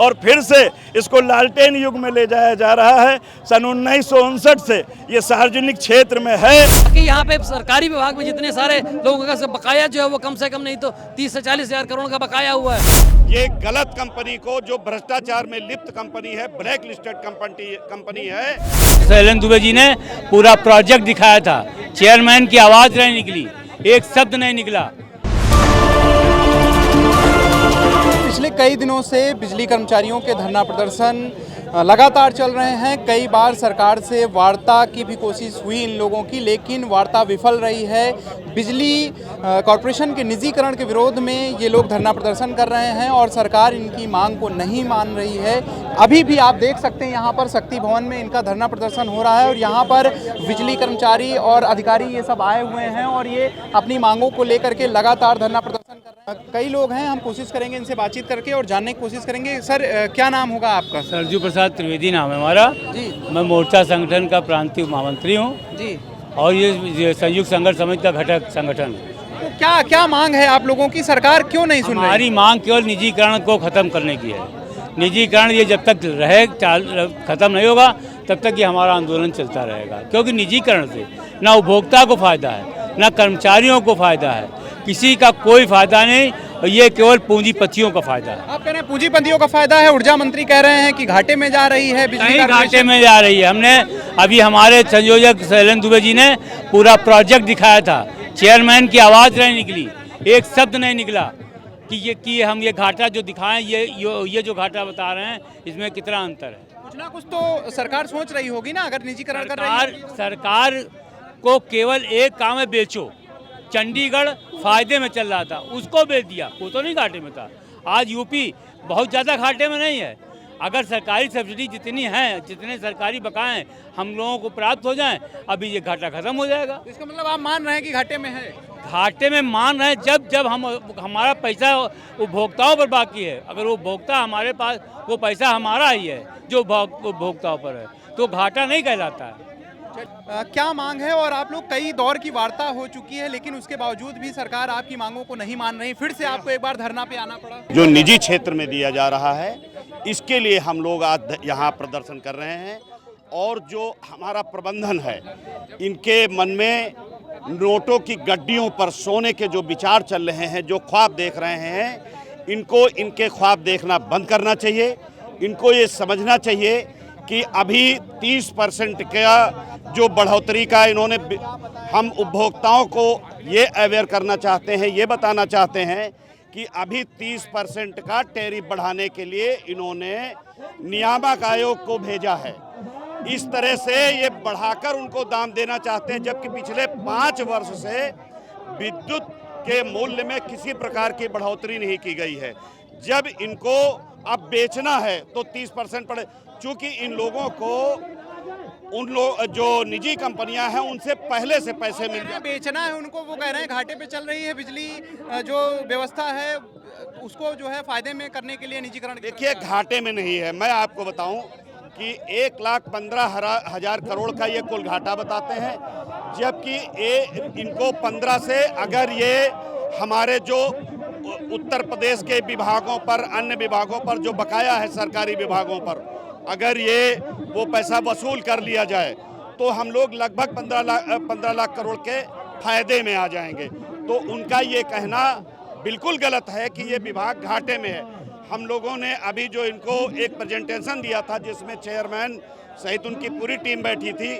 और फिर से इसको लालटेन युग में ले जाया जा रहा है। सन 1959 से ये सार्वजनिक क्षेत्र में है कि यहाँ पे सरकारी विभाग में जितने सारे लोगों का बकाया जो है वो कम से कम नहीं तो 30 से 40 हजार करोड़ का बकाया हुआ है। ये गलत कंपनी को, जो भ्रष्टाचार में लिप्त कंपनी है, ब्लैक लिस्टेड कंपनी है। शैलेंद्र दुबे जी ने पूरा प्रोजेक्ट दिखाया था, चेयरमैन की आवाज नहीं निकली, एक शब्द नहीं निकला। पिछले कई दिनों से बिजली कर्मचारियों के धरना प्रदर्शन लगातार चल रहे हैं। कई बार सरकार से वार्ता की भी कोशिश हुई इन लोगों की, लेकिन वार्ता विफल रही है। बिजली कॉरपोरेशन के निजीकरण के विरोध में ये लोग धरना प्रदर्शन कर रहे हैं और सरकार इनकी मांग को नहीं मान रही है। अभी भी आप देख सकते हैं यहाँ पर शक्ति भवन में इनका धरना प्रदर्शन हो रहा है और यहाँ पर बिजली कर्मचारी और अधिकारी ये सब आए हुए हैं और ये अपनी मांगों को लेकर के लगातार धरना प्रदर्शन कर रहे हैं। कई लोग हैं, हम कोशिश करेंगे इनसे बातचीत करके और जानने की कोशिश करेंगे। सर, क्या नाम होगा आपका? सरजू प्रसाद त्रिवेदी नाम है हमारा जी। मैं मोर्चा संगठन का प्रांतीय महामंत्री हूँ जी। और ये संयुक्त संघर्ष समिति का घटक संगठन। तो क्या क्या मांग है आप लोगों की? सरकार क्यों नहीं सुन रही? हमारी मांग केवल निजीकरण को खत्म करने की है। निजीकरण ये जब तक खत्म नहीं होगा तब तक ये हमारा आंदोलन चलता रहेगा, क्योंकि निजीकरण से ना उपभोक्ता को फायदा है, ना कर्मचारियों को फायदा है, किसी का कोई फायदा नहीं। ये केवल पूंजीपतियों का फायदा है। आप कह रहे हैं पूंजीपतियों का फायदा है, ऊर्जा मंत्री कह रहे हैं कि घाटे में जा रही है बिजली। घाटे में जा रही है। हमने अभी हमारे संयोजक शैलेंद्र दुबे जी ने पूरा प्रोजेक्ट दिखाया था, चेयरमैन की आवाज नहीं निकली, एक शब्द नहीं निकला कि हम ये घाटा जो दिखाएं, ये जो घाटा बता रहे हैं इसमें कितना अंतर है। कुछ ना कुछ तो सरकार सोच रही होगी ना, अगर निजीकरण कर रही है। सरकार को केवल एक काम है, बेचो। चंडीगढ़ फायदे में चल रहा था, उसको बेच दिया, वो तो नहीं घाटे में था। आज यूपी बहुत ज़्यादा घाटे में नहीं है। अगर सरकारी सब्सिडी जितनी है, जितने सरकारी बकाए हम लोगों को प्राप्त हो जाएं, अभी ये घाटा खत्म हो जाएगा। इसका मतलब आप मान रहे हैं कि घाटे में है? घाटे में मान रहे हैं जब हमारा पैसा उपभोक्ताओं पर बाकी है। अगर वो उपभोक्ता हमारे पास, वो पैसा हमारा ही है जो उपभोक्ताओं पर है, तो घाटा नहीं कहलाता है। क्या मांग है? और आप लोग, कई दौर की वार्ता हो चुकी है लेकिन उसके बावजूद भी सरकार आपकी मांगों को नहीं मान रही, फिर से आपको एक बार धरना पे आना पड़ा। जो निजी क्षेत्र में दिया जा रहा है, इसके लिए हम लोग आज यहाँ प्रदर्शन कर रहे हैं। और जो हमारा प्रबंधन है, इनके मन में नोटों की गड्डियों पर सोने के जो विचार चल रहे हैं, जो ख्वाब देख रहे हैं, इनको इनके ख्वाब देखना बंद करना चाहिए। इनको ये समझना चाहिए कि अभी 30% का जो बढ़ोतरी का इन्होंने, हम उपभोक्ताओं को ये अवेयर करना चाहते हैं, ये बताना चाहते हैं कि अभी 30% का टैरिफ बढ़ाने के लिए इन्होंने नियामक आयोग को भेजा है। इस तरह से ये बढ़ाकर उनको दाम देना चाहते हैं, जबकि पिछले 5 वर्ष से विद्युत के मूल्य में किसी प्रकार की बढ़ोतरी नहीं की गई है। जब इनको अब बेचना है तो 30% पड़े, चूँकि इन लोगों को जो निजी कंपनियां हैं उनसे पहले से पैसे मिल जाते। बेचना है उनको, वो कह रहे हैं घाटे पे चल रही है बिजली, जो व्यवस्था है उसको जो है फायदे में करने के लिए निजीकरण। देखिए, घाटे में नहीं है। मैं आपको बताऊं कि 1,15,000 करोड़ का ये कुल घाटा बताते हैं, जबकि इनको 15 से, अगर ये हमारे जो उत्तर प्रदेश के विभागों पर, अन्य विभागों पर जो बकाया है सरकारी विभागों पर, अगर ये वो पैसा वसूल कर लिया जाए तो हम लोग लगभग 15 लाख करोड़ के फायदे में आ जाएंगे। तो उनका ये कहना बिल्कुल गलत है कि ये विभाग घाटे में है। हम लोगों ने अभी जो इनको एक प्रेजेंटेशन दिया था, जिसमें चेयरमैन सहित उनकी पूरी टीम बैठी थी,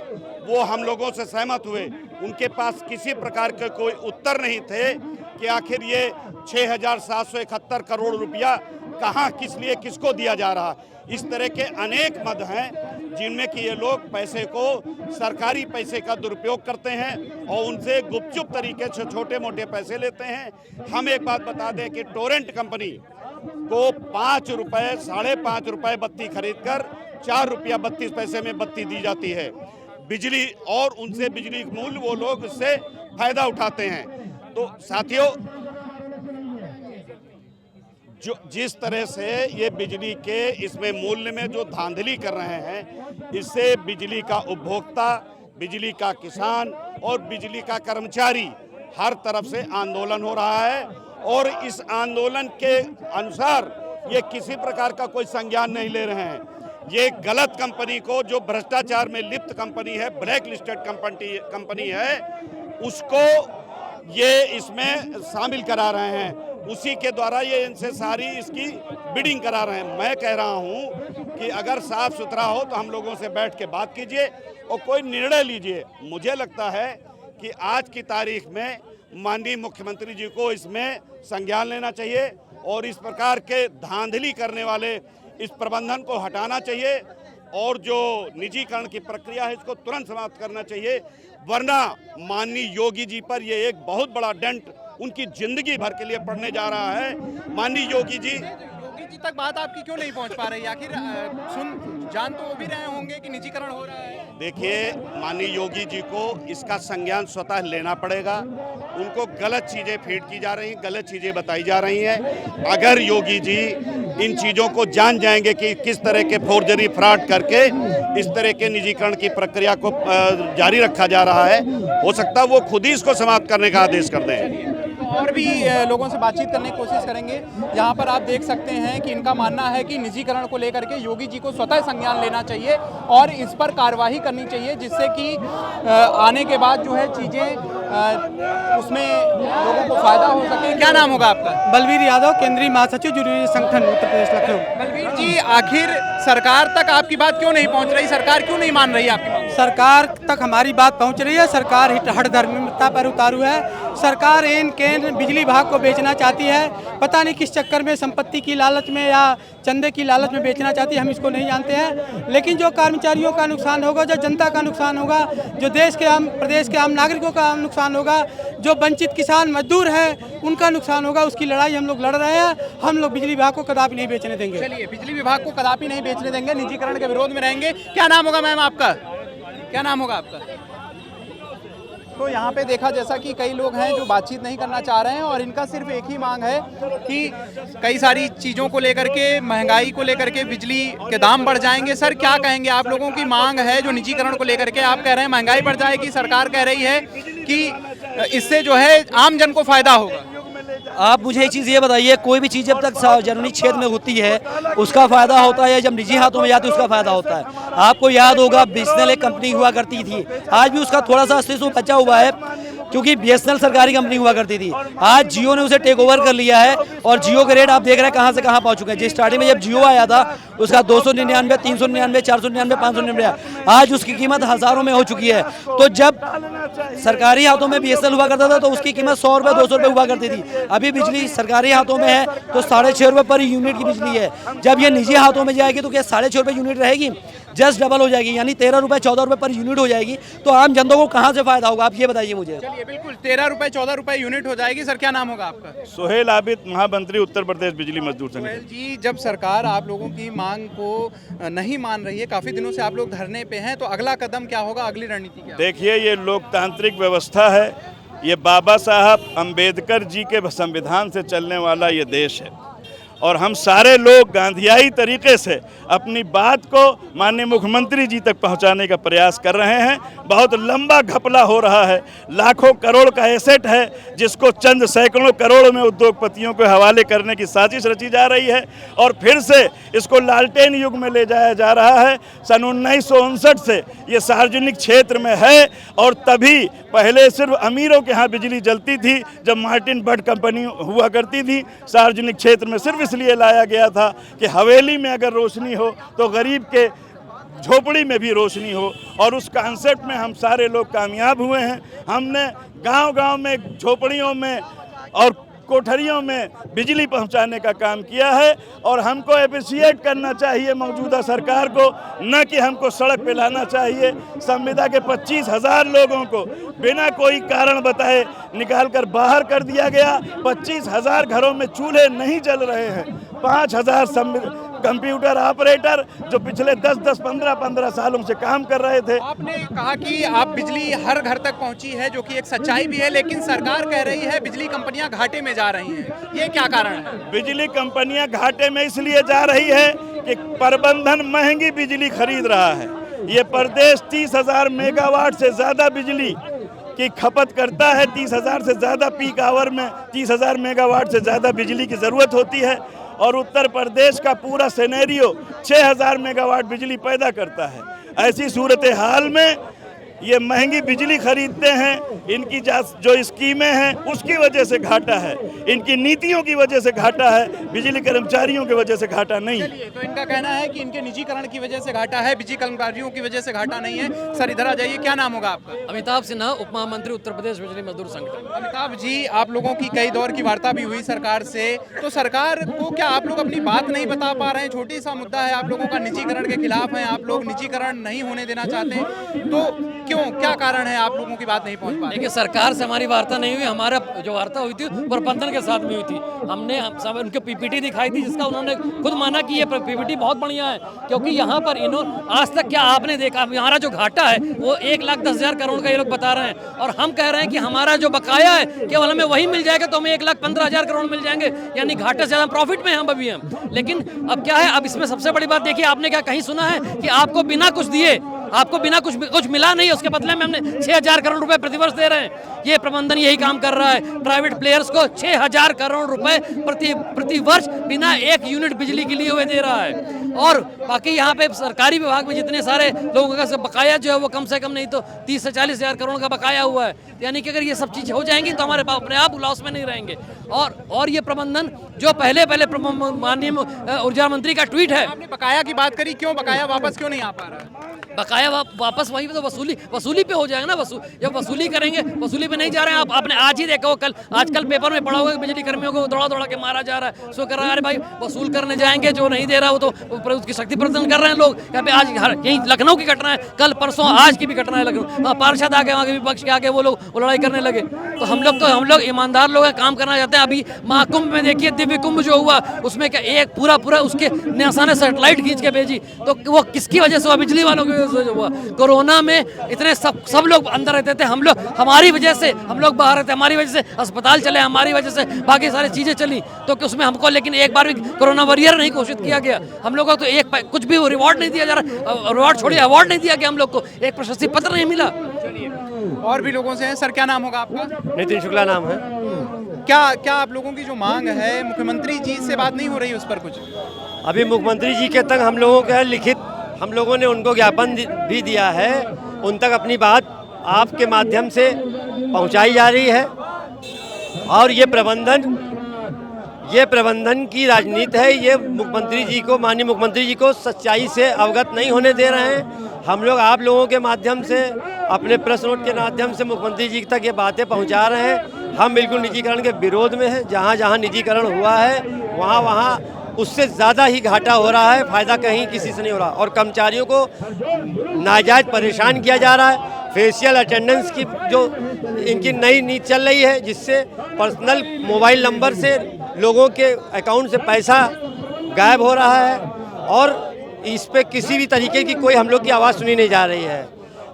वो हम लोगों से सहमत हुए। उनके पास किसी प्रकार के कोई उत्तर नहीं थे कि आखिर ये 6,771 करोड़ रुपया कहाँ, किस लिए, किसको दिया जा रहा। इस तरह के अनेक मद हैं जिनमें कि ये लोग पैसे को, सरकारी पैसे का दुरुपयोग करते हैं और उनसे गुपचुप तरीके से छोटे मोटे पैसे लेते हैं। हम एक बात बता दें कि टोरेंट कंपनी को 5 रुपये, 5.5 रुपये बत्ती खरीदकर 4 रुपया 32 पैसे में बत्ती दी जाती है बिजली, और उनसे बिजली मूल्य वो लोग उससे फायदा उठाते हैं। तो साथियों, जो जिस तरह से ये बिजली के इसमें मूल्य में जो धांधली कर रहे हैं, इससे बिजली का उपभोक्ता, बिजली का किसान और बिजली का कर्मचारी हर तरफ से आंदोलन हो रहा है। और इस आंदोलन के अनुसार ये किसी प्रकार का कोई संज्ञान नहीं ले रहे हैं। ये गलत कंपनी को, जो भ्रष्टाचार में लिप्त कंपनी है, ब्लैक लिस्टेड कंपनी है, उसको ये इसमें शामिल करा रहे हैं। उसी के द्वारा ये इनसे सारी इसकी बिडिंग करा रहे हैं। मैं कह रहा हूं कि अगर साफ सुथरा हो तो हम लोगों से बैठ के बात कीजिए और कोई निर्णय लीजिए। मुझे लगता है कि आज की तारीख में माननीय मुख्यमंत्री जी को इसमें संज्ञान लेना चाहिए और इस प्रकार के धांधली करने वाले इस प्रबंधन को हटाना चाहिए और जो निजीकरण की प्रक्रिया है इसको तुरंत समाप्त करना चाहिए, वरना माननीय योगी जी पर ये एक बहुत बड़ा डेंट उनकी जिंदगी भर के लिए पड़ने जा रहा है। माननीय योगी जी तक बात आपकी क्यों नहीं पहुंच पा रही? आखिर जान तो वो भी रहे होंगे कि निजीकरण हो रहा है। देखिए, माननीय योगी जी को इसका संज्ञान स्वतः लेना पड़ेगा। उनको गलत चीज़ें फीड की जा रही हैं, गलत चीज़ें बताई जा रही हैं। अगर योगी जी इन चीज़ों को जान जाएंगे कि किस तरह के फोर्जरी फ्रॉड करके इस तरह के निजीकरण की प्रक्रिया को जारी रखा जा रहा है, हो सकता है वो खुद ही इसको समाप्त करने का आदेश कर दें। और भी लोगों से बातचीत करने की कोशिश करेंगे। यहाँ पर आप देख सकते हैं कि इनका मानना है कि निजीकरण को लेकर के योगी जी को स्वतः संज्ञान लेना चाहिए और इस पर कार्यवाही करनी चाहिए, जिससे कि आने के बाद जो है चीज़ें उसमें लोगों को फायदा हो सके। क्या नाम होगा आपका? बलवीर यादव, केंद्रीय महासचिव जुर्नलिस्ट संगठन उत्तर प्रदेश लखनऊ। बलवीर जी, आखिर सरकार तक आपकी बात क्यों नहीं पहुँच रही? सरकार क्यों नहीं मान रही आपकी बात? सरकार तक हमारी बात पहुंच रही है। सरकार हठधर्मिता पर उतारू है। सरकार एन केन बिजली विभाग को बेचना चाहती है। पता नहीं किस चक्कर में, संपत्ति की लालच में या चंदे की लालच में बेचना चाहती है, हम इसको नहीं जानते हैं। लेकिन जो कर्मचारियों का नुकसान होगा, जो जनता का नुकसान होगा, जो देश के आम प्रदेश के आम नागरिकों का नुकसान होगा, जो वंचित किसान मजदूर हैं उनका नुकसान होगा, उसकी लड़ाई हम लोग लड़ रहे हैं। हम लोग बिजली विभाग को कदापि नहीं बेचने देंगे। चलिए, बिजली विभाग को कदापि नहीं बेचने देंगे, निजीकरण के विरोध में रहेंगे। क्या नाम होगा मैम आपका? क्या नाम होगा आपका? तो यहाँ पे देखा जैसा कि कई लोग हैं जो बातचीत नहीं करना चाह रहे हैं और इनका सिर्फ एक ही मांग है कि कई सारी चीज़ों को लेकर के, महंगाई को लेकर के बिजली के दाम बढ़ जाएंगे। सर, क्या कहेंगे? आप लोगों की मांग है जो निजीकरण को लेकर के, आप कह रहे हैं महंगाई बढ़ जाएगी, सरकार कह रही है कि इससे जो है आम जन को फायदा होगा। आप मुझे एक चीज़ ये बताइए, कोई भी चीज़ जब तक सार्वजनिक क्षेत्र में होती है उसका फायदा होता है, जब निजी हाथों में जाती है उसका फायदा होता है। आपको याद होगा बीएसएनएल एक कंपनी हुआ करती थी, आज भी उसका थोड़ा सा अस्तित्व बचा हुआ है क्योंकि बीएसएनएल सरकारी कंपनी हुआ करती थी। आज जियो ने उसे टेक ओवर कर लिया है और जियो के रेट आप देख रहे हैं कहाँ से कहाँ पहुँच चुके हैं। जिस स्टार्टिंग में जब जियो आया था उसका 299, 399, 499, 599, आज उसकी कीमत हज़ारों में हो चुकी है। तो जब सरकारी हाथों में बीएसएनएल हुआ करता था तो उसकी कीमत 100 रुपये 200 रुपये हुआ करती थी। अभी बिजली सरकारी हाथों में है तो 6.5 रुपये पर यूनिट की बिजली है। जब ये निजी हाथों में जाएगी तो क्या 6.5 रुपये यूनिट रहेगी? जस्ट डबल हो जाएगी, यानी 13 रुपये 14 रुपये पर यूनिट हो जाएगी। तो आम जनता को कहाँ से फायदा होगा, आप ये बताइए मुझे। चलिए, बिल्कुल 13 रुपये 14 रुपये यूनिट हो जाएगी। सर, क्या नाम होगा आपका? सोहेल आबिद, महामंत्री उत्तर प्रदेश बिजली मजदूर संघ। सोहेल जी, जब सरकार आप लोगों की मांग को नहीं मान रही है, काफी दिनों से आप लोग धरने पे हैं, तो अगला कदम क्या होगा, अगली रणनीति क्या? देखिए, ये लोकतांत्रिक व्यवस्था है, ये बाबा साहब अम्बेडकर जी के संविधान से चलने वाला ये देश है और हम सारे लोग गांधीयाई तरीके से अपनी बात को माननीय मुख्यमंत्री जी तक पहुंचाने का प्रयास कर रहे हैं। बहुत लंबा घपला हो रहा है, लाखों करोड़ का एसेट है जिसको चंद सैकड़ों करोड़ में उद्योगपतियों को हवाले करने की साजिश रची जा रही है और फिर से इसको लालटेन युग में ले जाया जा रहा है। सन 1959 से ये सार्वजनिक क्षेत्र में है और तभी पहले सिर्फ अमीरों के यहाँ बिजली जलती थी जब मार्टिन बट कंपनी हुआ करती थी। सार्वजनिक क्षेत्र में सिर्फ इसलिए लाया गया था कि हवेली में अगर रोशनी हो तो गरीब के झोपड़ी में भी रोशनी हो और उस कॉन्सेप्ट में हम सारे लोग कामयाब हुए हैं। हमने गांव-गांव में, झोपड़ियों में और कोठरियों में बिजली पहुंचाने का काम किया है और हमको अप्रिशिएट करना चाहिए मौजूदा सरकार को, न कि हमको सड़क पे लाना चाहिए। संविदा के 25,000 लोगों को बिना कोई कारण बताए निकालकर बाहर कर दिया गया। 25,000 घरों में चूल्हे नहीं जल रहे हैं। 5,000 कंप्यूटर ऑपरेटर जो पिछले 10-10, 15-15 सालों से काम कर रहे थे। आपने कहा कि आप बिजली हर घर तक पहुंची है, जो कि एक सच्चाई भी है, लेकिन सरकार कह रही है बिजली कंपनियां घाटे में जा रही हैं। ये क्या कारण है? बिजली कंपनियां घाटे में इसलिए जा रही है कि प्रबंधन महंगी बिजली खरीद रहा है। ये प्रदेश 30,000 मेगावाट से ज़्यादा बिजली की खपत करता है। 30,000 से ज़्यादा पीक आवर में 30,000 मेगावाट से ज़्यादा बिजली की ज़रूरत होती है और उत्तर प्रदेश का पूरा सिनेरियो 6000 मेगावाट बिजली पैदा करता है। ऐसी सूरत हाल में ये महंगी बिजली खरीदते हैं, इनकी जो स्कीमें हैं उसकी वजह से घाटा है, इनकी नीतियों की वजह से घाटा है, बिजली कर्मचारियों की वजह से घाटा नहीं है। तो इनका कहना है कि इनके निजीकरण की वजह से घाटा है, बिजली कर्मचारियों की वजह से घाटा नहीं है। सर इधर आ जाइए, क्या नाम होगा आपका? अमिताभ सिन्हा, उप महामंत्री उत्तर प्रदेश बिजली मजदूर संगठन। अमिताभ जी, आप लोगों की कई दौर की वार्ता भी हुई सरकार से, तो सरकार को क्या आप लोग अपनी बात नहीं बता पा रहे हैं? छोटी सा मुद्दा है, आप लोगों का निजीकरण के खिलाफ है, आप लोग निजीकरण नहीं होने देना चाहते हैं, तो क्यों, क्या कारण है आप लोगों की बात नहीं पहुंच पा रही? देखिए, सरकार से हमारी वार्ता नहीं हुई, हमारा जो वार्ता हुई थी प्रबंधन के साथ में हुई थी। हमने सब उनके पीपीटी दिखाई थी, जिसका उन्होंने खुद माना कि ये पीपीटी बहुत बढ़िया है, क्योंकि यहाँ पर आज तक क्या आपने देखा, हमारा जो घाटा है वो 1,10,000 करोड़ का ये लोग बता रहे हैं, और हम कह रहे हैं कि हमारा जो बकाया है केवल हमें वही मिल जाएगा, तो हमें 1,15,000 करोड़ मिल जाएंगे, यानी घाटे से ज्यादा प्रॉफिट में हम अभी हम। लेकिन अब क्या है, अब इसमें सबसे बड़ी बात देखिए, आपने क्या कहीं सुना है कि आपको बिना कुछ दिए, आपको बिना कुछ मिला नहीं, उसके बदले में हमने 6,000 करोड़ रुपए प्रतिवर्ष दे रहे हैं। ये प्रबंधन यही काम कर रहा है, प्राइवेट प्लेयर्स को 6,000 करोड़ रुपए प्रति वर्ष बिना एक यूनिट बिजली के लिए हुए दे रहा है। और बाकी यहाँ पे सरकारी विभाग में जितने सारे लोगों का बकाया जो है वो कम से कम नहीं तो 30 से 40,000 करोड़ का बकाया हुआ है, यानी कि अगर ये सब चीज़ हो जाएंगी तो हमारे अपने आप लॉस में नहीं रहेंगे। और ये प्रबंधन जो पहले माननीय ऊर्जा मंत्री का ट्वीट है, आपने बकाया की बात करी, क्यों बकाया वापस क्यों नहीं आ पा रहा है? बकाया वापस वहीं पे तो वसूली पे हो जाएगा ना। जब वसूली करेंगे, वसूली पे नहीं जा रहे हैं। आपने आज ही देखा हो, आजकल पेपर में पढ़ा होगा बिजली कर्मियों को दौड़ा के मारा जा रहा है, सो कर रहा है, अरे भाई वसूल करने जाएंगे, जो नहीं दे रहा वो तो उसकी शक्ति प्रदर्शन कर रहे हैं लोग। यहाँ पे आज यहीं लखनऊ की घटना है, कल परसों आज की भी घटना है लखनऊ, वहाँ पार्षद आगे, वहाँ के विपक्ष के आगे वो लोग लड़ाई करने लगे। तो हम लोग ईमानदार लोग हैं, काम करना चाहते हैं। अभी महाकुंभ में देखिए, दिव्य कुंभ जो हुआ उसमें क्या एक पूरा उसके नासा ने सैटेलाइट खींच के भेजी, तो वो किसकी वजह से हुआ? बिजली वालों की वजह से हुआ। कोरोना में इतने सब लोग अंदर रहते थे, हमारी वजह से हम लोग बाहर रहते, हमारी वजह से अस्पताल चले, हमारी वजह से बाकी सारी चीजें चली, तो उसमें हमको लेकिन एक बार भी कोरोना वॉरियर नहीं घोषित किया गया। हम लोग को तो कुछ भी रिवॉर्ड नहीं दिया जा रहा, रिवॉर्ड छोड़िए अवार्ड नहीं दिया गया, हम लोग को एक प्रशस्ति पत्र नहीं मिला। और भी लोगों से हैं। सर क्या नाम होगा आपका? नितिन शुक्ला नाम है। क्या आप लोगों की जो मांग है, मुख्यमंत्री जी से बात नहीं हो रही उस पर कुछ? अभी मुख्यमंत्री जी के तक हम लोगों का लिखित, हम लोगों ने उनको ज्ञापन भी दिया है, उन तक अपनी बात आपके माध्यम से पहुंचाई जा रही है। और ये प्रबंधन की राजनीति है, ये मुख्यमंत्री जी को, माननीय मुख्यमंत्री जी को सच्चाई से अवगत नहीं होने दे रहे हैं। हम लोग आप लोगों के माध्यम से, अपने प्रेस नोट के माध्यम से मुख्यमंत्री जी तक ये बातें पहुंचा रहे हैं। हम बिल्कुल निजीकरण के विरोध में हैं। जहाँ जहाँ निजीकरण हुआ है वहाँ उससे ज़्यादा ही घाटा हो रहा है, फ़ायदा कहीं किसी से नहीं हो रहा। और कर्मचारियों को नाजायज़ परेशान किया जा रहा है। फेशियल अटेंडेंस की जो इनकी नई नीति चल रही है, जिससे पर्सनल मोबाइल नंबर से लोगों के अकाउंट से पैसा गायब हो रहा है, और इस पे किसी भी तरीके की कोई हम लोग की आवाज़ सुनी नहीं जा रही है।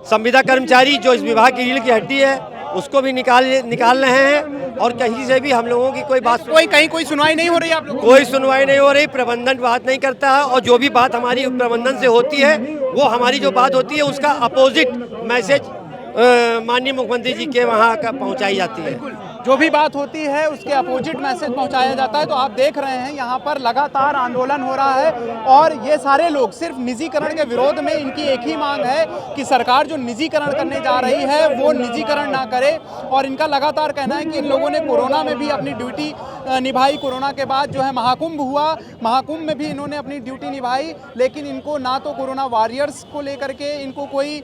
संविदा कर्मचारी जो इस विभाग की रीढ़ की हड्डी है, उसको भी निकाल रहे हैं, और कहीं से भी हम लोगों की कोई बात, कोई सुनवाई नहीं हो रही, आप लोगों कोई सुनवाई नहीं हो रही। प्रबंधन बात नहीं करता है, और जो भी बात हमारी प्रबंधन से होती है, वो हमारी जो बात होती है उसका अपोजिट मैसेज माननीय मुख्यमंत्री जी के वहाँ का पहुँचाई जाती है। जो भी बात होती है उसके अपोजिट मैसेज पहुंचाया जाता है। तो आप देख रहे हैं यहाँ पर लगातार आंदोलन हो रहा है, और ये सारे लोग सिर्फ निजीकरण के विरोध में, इनकी एक ही मांग है कि सरकार जो निजीकरण करने जा रही है वो निजीकरण ना करे। और इनका लगातार कहना है कि इन लोगों ने कोरोना में भी अपनी ड्यूटी निभाई, कोरोना के बाद जो है महाकुंभ हुआ, महाकुंभ में भी इन्होंने अपनी ड्यूटी निभाई, लेकिन इनको ना तो कोरोना वॉरियर्स को लेकर के इनको कोई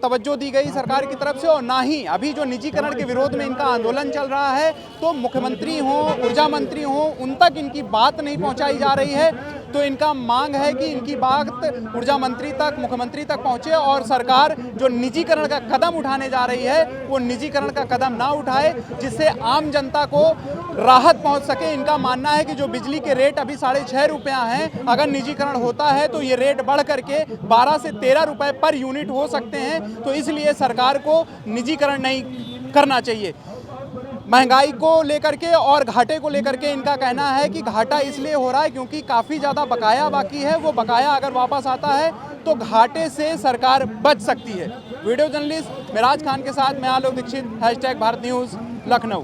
तवज्जो दी गई सरकार की तरफ से, और ना ही अभी जो निजीकरण के विरोध में इनका आंदोलन चल रहा है, तो मुख्यमंत्री हों, ऊर्जा मंत्री हों, उन तक इनकी बात नहीं पहुंचाई जा रही है। तो इनका मांग है कि इनकी बात ऊर्जा मंत्री तक, मुख्यमंत्री तक पहुंचे, और सरकार जो निजीकरण का कदम उठाने जा रही है वो निजीकरण का कदम ना उठाए, जिससे आम जनता को राहत पहुंच सके। इनका मानना है कि जो बिजली के रेट अभी 6.5 रुपया हैं, अगर निजीकरण होता है तो ये रेट बढ़ करके 12 से 13 रुपए पर यूनिट हो सकते हैं। तो इसलिए सरकार को निजीकरण नहीं करना चाहिए। महंगाई को लेकर के और घाटे को लेकर के इनका कहना है कि घाटा इसलिए हो रहा है क्योंकि काफ़ी ज़्यादा बकाया बाकी है। वो बकाया अगर वापस आता है तो घाटे से सरकार बच सकती है। वीडियो जर्नलिस्ट मिराज खान के साथ मैं आलोक दीक्षित, #भारत न्यूज़, लखनऊ।